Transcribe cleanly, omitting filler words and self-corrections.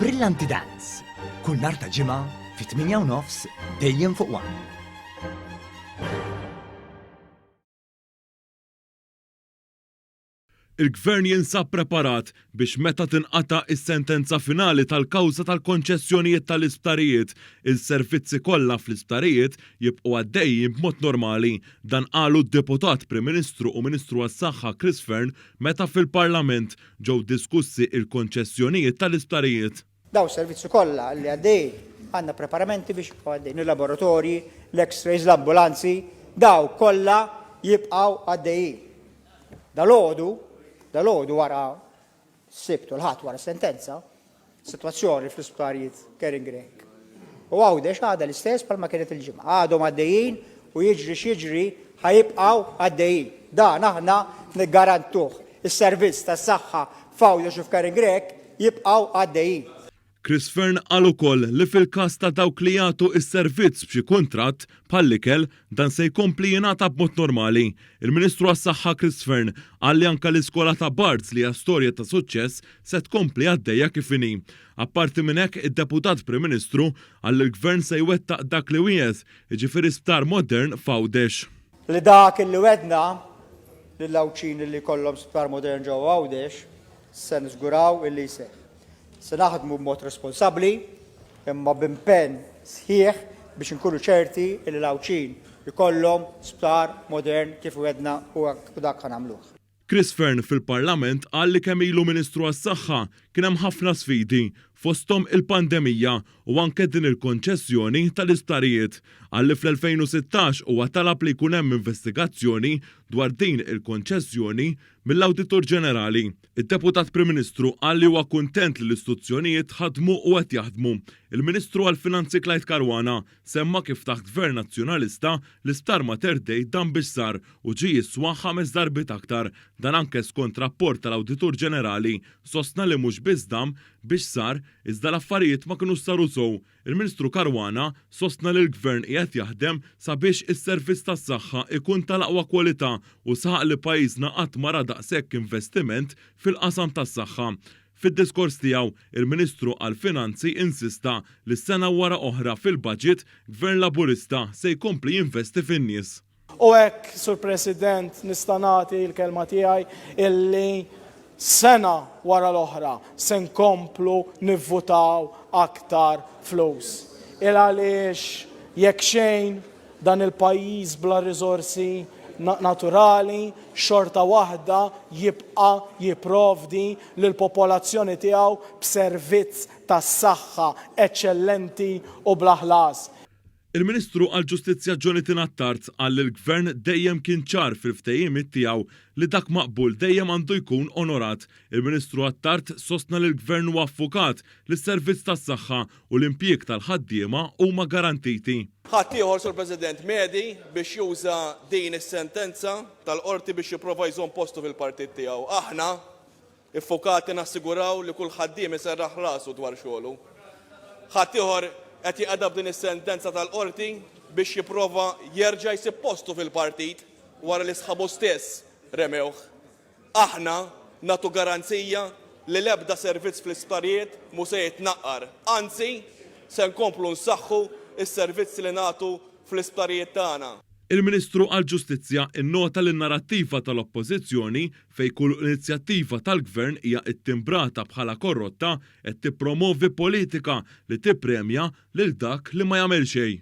Brillanti Dance. Kull nhar ta' ġimgħa fit-8:30 dejjem fuq One. Il-Gvern jinsab preparat biex meta tinqata' is-sentenza finali tal-kawża tal-konċessjonijiet tal-isptarijiet, il-servizzi kollha fl-isptarijiet jibqgħu għaddejjin b'mod normali. Dan qalu d-Deputat Prim Ministru u Ministru għas-Saħħa Chris Fearn meta fil-Parlament ġew diskussi il-konċessjonijiet tal-isptarijiet. Daw servizzi kollha li għaddej għandna preparamenti biex jibqgħu għaddejjin il-laboratorji, l-X-rays, l-ambulanzi, daw kollha jibqgħu għaddejjin. Dal-għodu wara s-sibtu l-ħat wara sentenza, situazzjoni fl-isptarijiet Kering Grek. U Għawdex għada l-istess palma kienet il-ġimgħa. Għadhom għaddejjin u jiġri x'jiġri ħajibqgħu għaddejjin. Dan aħna niggarantuh. Is-servizz tas-saħħa f'Għawdex u f'Kering Grek jibqgħu għaddejjin. Chris Fearn qal ukoll li fil-każ ta' dawk li jagħtu s-servizz b'xi kuntratt bħall-ikel dan se jkompli jingħata b'mod normali. Il-Ministru għas-Saħħa Chris Fearn qal li anke l-iskola ta' Bards li hija storja ta' suċċess se tkompli għaddejja kif inhi. Apparti minn hekk id-Deputat Prim Ministru qal li l-Gvern se jwettaq dak li wiegħed, jiġifieri sptar modern f'Għawdex. Li dak li wedna lill-Lawċin li jkollhom sptar modern ġewwa Għawdex se niżguraw illi jseħħ. Se naħdmu b'mod responsabbli imma b'impenn sħiħ biex inkunu ċerti li l-Lawċin ikollhom sptar modern kif wedna u dak nagħmluh. Chris Fearn fil-Parlament qal li kemm ilu Ministru għas-Saħħa kien hemm ħafna sfidi fosthom il-pandemija u anke din il-konċessjoni tal-isptarijiet. Qal li fl-2016 huwa talab li jkun hemm investigazzjoni dwar din il-konċessjoni mill-Awditur Ġenerali. Id-Deputat Prim Ministru qal li huwa kuntent li l-istituzzjonijiet ħadmu u qed jaħdmu. Il-Ministru għall-Finanzi Clyde Caruana semma kif taħt Gvern Nazzjonalista l-isptar Mater Dei dan biex sar u ġie jiswa 5 darbit aktar. Dan anke skont rapport tal-Awditur Ġenerali sostna li mhux biss dam biex sar iżda l-affarijiet ma kinux saru sew. Il-Ministru Caruana sostna li l-Gvern qiegħed jaħdem sabiex is-servizz tas-saħħa ikun tal-aqwa kwalità u saħaq li pajjiżna qatt ma ra daqshekk investiment fil-qasam tas-saħħa. Fid-diskors tiegħu, il-Ministru għall-Finanzi insista li s-sena wara oħra fil-budget Gvern Laburista se jkompli jinvesti fin-nies. U hekk, Sur President, nista' nagħti l-kelma tiegħi illi sena wara l-oħra se nkomplu nivvutaw aktar flus. Għaliex jekk xejn dan il-pajjiż bla riżorsi naturali xorta waħda jibqa' jipprovdi lill-popolazzjoni tiegħu b'servizz tas-saħħa eċċellenti u bla ħlas. Il-Ministru għall-Ġustizzja Jonathan Attard qal li l-Gvern dejjem kien ċar fil-ftehimiet tiegħu li dak maqbul dejjem għandu jkun onorat. Il-Ministru Attard sostna li l-Gvern huwa affukat li s-servizz tas-saħħa u l-impjieg tal-ħaddiema huma garantiti. Ħadd ieħor, Sur President, medi biex juża din is-sentenza tal-qorti biex jipprova jżomm postu fil-partit tiegħu. Aħna iffukati nassiguraw li kull ħaddiem iserraħ rasu dwar xogħlu. Ħadd ieħor qed jaqdab din is-sentenza tal-qorti biex jipprova jerġa' jsib postu fil-partit wara li sħabu stess remewh. Aħna nagħtu garanzija li l-ebda servizz fl-isptarijiet mhux se jitnaqqar. Anzi, se nkomplu nsaħħu is-servizzi li nagħtu fl-isptarijiet tagħna. Il-Ministru għall-Ġustizzja innota li n-narattiva tal-Oppożizzjoni fejn kull inizjattiva tal-Gvern hija ttimbrata bħala korrotta qed tippromovi politika li tippremja lil dak li ma jagħmel xejn.